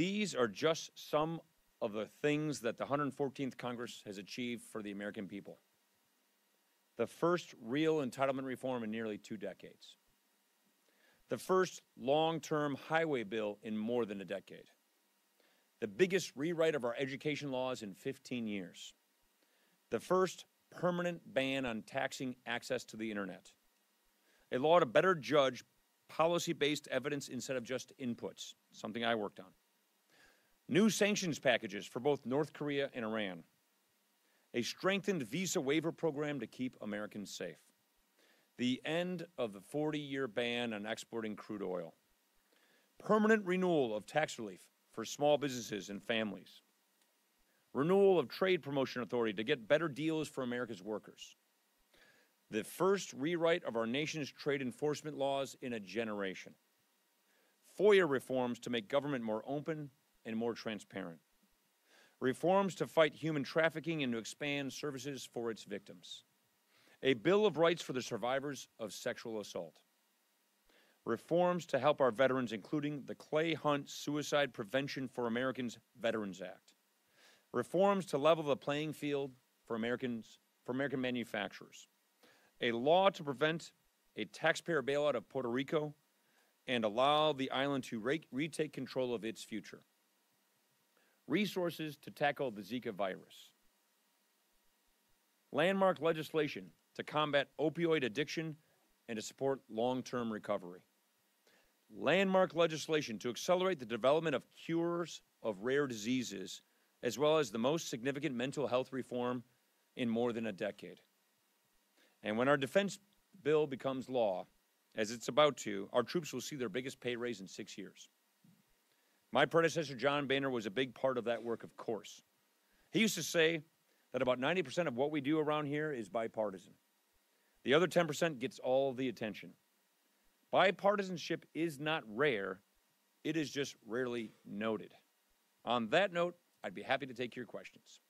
These are just some of the things that the 114th Congress has achieved for the American people. The first real entitlement reform in nearly 2 decades. The first long-term highway bill in more than a decade. The biggest rewrite of our education laws in 15 years. The first permanent ban on taxing access to the internet. A law to better judge policy-based evidence instead of just inputs, something I worked on. New sanctions packages for both North Korea and Iran. A strengthened visa waiver program to keep Americans safe. The end of the 40-year ban on exporting crude oil. Permanent renewal of tax relief for small businesses and families. Renewal of trade promotion authority to get better deals for America's workers. The first rewrite of our nation's trade enforcement laws in a generation. FOIA reforms to make government more open and more transparent. Reforms to fight human trafficking and to expand services for its victims. A Bill of Rights for the survivors of sexual assault. Reforms to help our veterans, including the Clay Hunt Suicide Prevention for Americans Veterans Act. Reforms to level the playing field for American manufacturers. A law to prevent a taxpayer bailout of Puerto Rico and allow the island to retake control of its future. Resources to tackle the Zika virus. Landmark legislation to combat opioid addiction and to support long-term recovery. Landmark legislation to accelerate the development of cures of rare diseases, as well as the most significant mental health reform in more than a decade. And when our defense bill becomes law, as it's about to, our troops will see their biggest pay raise in 6 years. My predecessor, John Boehner, was a big part of that work, of course. He used to say that about 90% of what we do around here is bipartisan. The other 10% gets all the attention. Bipartisanship is not rare, it is just rarely noted. On that note, I'd be happy to take your questions.